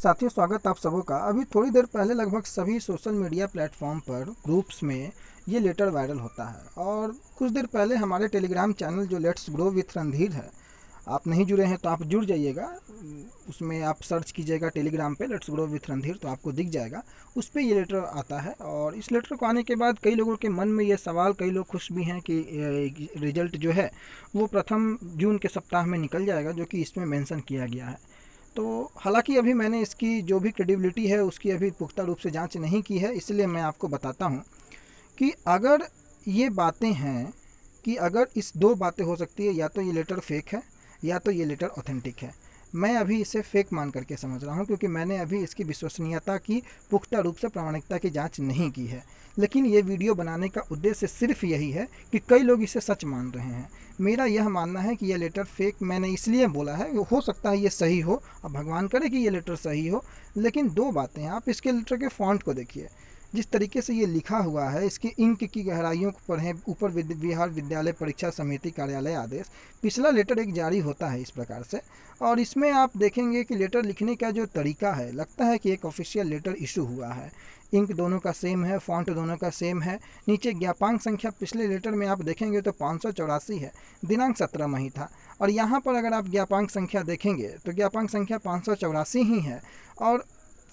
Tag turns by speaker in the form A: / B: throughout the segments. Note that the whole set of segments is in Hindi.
A: साथियों, स्वागत आप सबों का। अभी थोड़ी देर पहले लगभग सभी सोशल मीडिया प्लेटफॉर्म पर ग्रुप्स में ये लेटर वायरल होता है और कुछ देर पहले हमारे टेलीग्राम चैनल जो लेट्स ग्रो विथ रणधीर है, आप नहीं जुड़े हैं तो आप जुड़ जाइएगा। उसमें आप सर्च कीजिएगा टेलीग्राम पे लेट्स ग्रो विथ रणधीर तो आपको दिख जाएगा। उस पर ये लेटर आता है और इस लेटर को आने के बाद कई लोगों के मन में ये सवाल, कई लोग खुश भी हैं कि रिजल्ट जो है वो प्रथम जून के सप्ताह में निकल जाएगा, जो कि इसमें मेंशन किया गया है। तो हालांकि अभी मैंने इसकी जो भी क्रेडिबिलिटी है उसकी अभी पुख्ता रूप से जांच नहीं की है, इसलिए मैं आपको बताता हूं कि अगर ये बातें हैं कि अगर इस दो बातें हो सकती है, या तो ये लेटर फेक है या तो ये लेटर ऑथेंटिक है। मैं अभी इसे फेक मान करके समझ रहा हूँ, क्योंकि मैंने अभी इसकी विश्वसनीयता की पुख्ता रूप से प्रामाणिकता की जांच नहीं की है। लेकिन ये वीडियो बनाने का उद्देश्य सिर्फ यही है कि कई लोग इसे सच मान रहे हैं। मेरा यह मानना है कि यह लेटर फेक मैंने इसलिए बोला है, हो सकता है ये सही हो, अब भगवान करे कि ये लेटर सही हो। लेकिन दो बातें हैं, आप इसके लेटर के फॉन्ट को देखिए, जिस तरीके से ये लिखा हुआ है, इसकी इंक की गहराइयों को पढ़ें। ऊपर बिहार विद्यालय परीक्षा समिति कार्यालय आदेश, पिछला लेटर एक जारी होता है इस प्रकार से। और इसमें आप देखेंगे कि लेटर लिखने का जो तरीका है, लगता है कि एक ऑफिशियल लेटर इशू हुआ है। इंक दोनों का सेम है, फॉन्ट दोनों का सेम है। नीचे ज्ञापांक संख्या पिछले लेटर में आप देखेंगे तो 584 है, दिनांक 17 मई था। और यहाँ पर अगर आप ज्ञापांक संख्या देखेंगे तो ज्ञापांक संख्या 584 ही है। और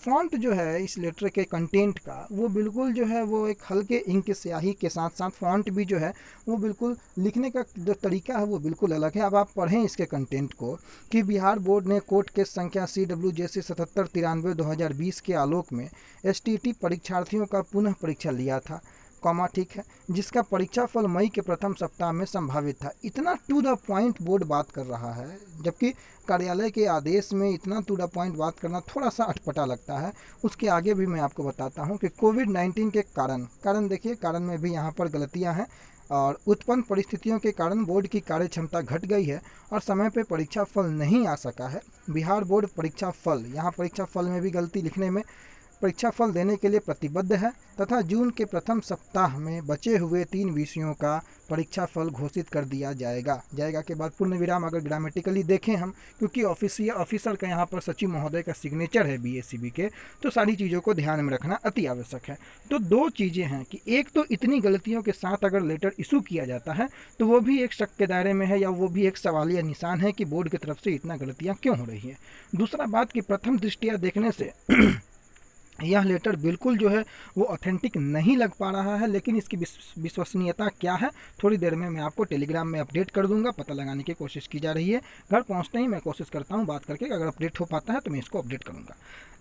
A: फ़ॉन्ट जो है इस लेटर के कंटेंट का, वो बिल्कुल जो है वो एक हल्के इंक स्याही के साथ साथ फ़ॉन्ट भी जो है वो बिल्कुल लिखने का जो तरीका है वो बिल्कुल अलग है। अब आप पढ़ें इसके कंटेंट को कि बिहार बोर्ड ने कोर्ट केस संख्या CWJC 7793/2020 के आलोक में STT परीक्षार्थियों का पुनः परीक्षा लिया था, कॉमा ठीक है, जिसका परीक्षा फल मई के प्रथम सप्ताह में संभावित था। इतना टू द पॉइंट बोर्ड बात कर रहा है, जबकि कार्यालय के आदेश में इतना टू द पॉइंट बात करना थोड़ा सा अटपटा लगता है। उसके आगे भी मैं आपको बताता हूं कि कोविड-19 के कारण देखिए, कारण में भी यहाँ पर गलतियाँ हैं और उत्पन्न परिस्थितियों के कारण बोर्ड की कार्य क्षमता घट गई है और समय पर परीक्षा फल नहीं आ सका है। बिहार बोर्ड परीक्षा फल, यहाँ परीक्षा फल में भी गलती लिखने में, परीक्षा फल देने के लिए प्रतिबद्ध है तथा जून के प्रथम सप्ताह में बचे हुए 3 विषयों का परीक्षा फल घोषित कर दिया जाएगा के बाद पूर्ण विराम। अगर ग्रामेटिकली देखें हम, क्योंकि ऑफिसर का यहाँ पर सचिव महोदय का सिग्नेचर है BACB के, तो सारी चीज़ों को ध्यान में रखना अति आवश्यक है। तो दो चीज़ें हैं कि एक तो इतनी गलतियों के साथ अगर लेटर इशू किया जाता है तो वो भी एक शक के दायरे में है, या वो भी एक सवालिया निशान है कि बोर्ड की तरफ से इतना गलतियाँ क्यों हो रही है। दूसरा बात कि प्रथम दृष्टिया देखने से यह लेटर बिल्कुल जो है वो ऑथेंटिक नहीं लग पा रहा है। लेकिन इसकी विश्वसनीयता क्या है, थोड़ी देर में मैं आपको टेलीग्राम में अपडेट कर दूंगा। पता लगाने की कोशिश की जा रही है, घर पहुंचते ही मैं कोशिश करता हूं बात करके, अगर अपडेट हो पाता है तो मैं इसको अपडेट करूंगा।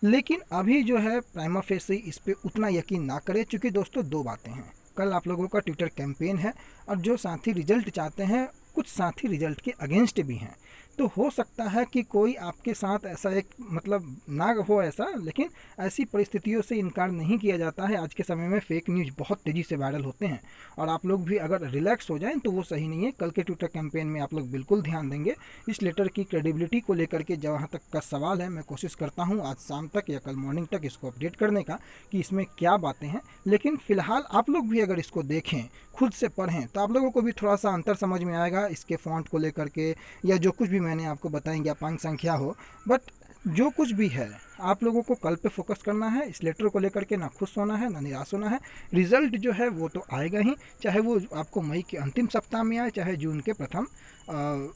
A: लेकिन अभी जो है प्राइमा फेसी इस पर उतना यकीन ना करें, चूँकि दोस्तों दो बातें हैं। कल आप लोगों का ट्विटर कैंपेन है और जो साथी रिजल्ट चाहते हैं, कुछ साथी रिजल्ट के अगेंस्ट भी हैं। तो हो सकता है कि कोई आपके साथ ऐसा एक मतलब ना हो ऐसा, लेकिन ऐसी परिस्थितियों से इनकार नहीं किया जाता है। आज के समय में फेक न्यूज़ बहुत तेज़ी से वायरल होते हैं और आप लोग भी अगर रिलैक्स हो जाएं तो वो सही नहीं है। कल के ट्विटर कैंपेन में आप लोग बिल्कुल ध्यान देंगे। इस लेटर की क्रेडिबिलिटी को लेकर के जहाँ तक का सवाल है, मैं कोशिश करता हूँ आज शाम तक या कल मॉर्निंग तक इसको अपडेट करने का कि इसमें क्या बातें हैं। लेकिन फ़िलहाल आप लोग भी अगर इसको देखें, खुद से पढ़ें, तो आप लोगों को भी थोड़ा सा अंतर समझ में आएगा इसके फ़ॉन्ट को लेकर के, या जो कुछ भी मैंने आपको बताएं, ज्ञापांक संख्या हो। बट जो कुछ भी है, आप लोगों को कल पे फोकस करना है। इस लेटर को लेकर के ना खुश होना है ना निराश होना है। रिजल्ट जो है वो तो आएगा ही, चाहे वो आपको मई के अंतिम सप्ताह में आए, चाहे जून के प्रथम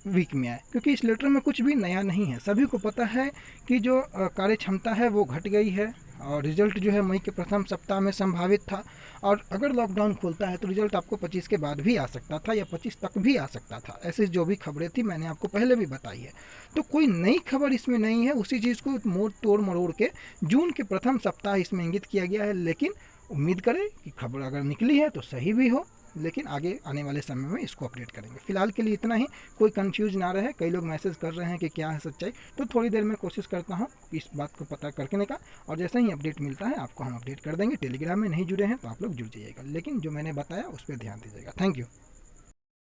A: वीक में आए, क्योंकि इस लेटर में कुछ भी नया नहीं है। सभी को पता है कि जो कार्य क्षमता है वो घट गई है और रिजल्ट जो है मई के प्रथम सप्ताह में संभावित था। और अगर लॉकडाउन खुलता है तो रिजल्ट आपको 25 के बाद भी आ सकता था या 25 तक भी आ सकता था। ऐसी जो भी खबरें थी मैंने आपको पहले भी बताई है, तो कोई नई खबर इसमें नहीं है। उसी चीज़ को मोड़ तोड़ मरोड़ के जून के प्रथम सप्ताह इसमें इंगित किया गया है। लेकिन उम्मीद करें कि खबर अगर निकली है तो सही भी हो, लेकिन आगे आने वाले समय में इसको अपडेट करेंगे। फिलहाल के लिए इतना ही, कोई कंफ्यूज ना रहे। कई लोग मैसेज कर रहे हैं कि क्या है सच्चाई, तो थोड़ी देर में कोशिश करता हूँ इस बात को पता करने का, और जैसे ही अपडेट मिलता है आपको हम अपडेट कर देंगे। टेलीग्राम में नहीं जुड़े हैं तो आप लोग जुड़ जाइएगा, लेकिन जो मैंने बताया उस पर ध्यान दीजिएगा। Thank you.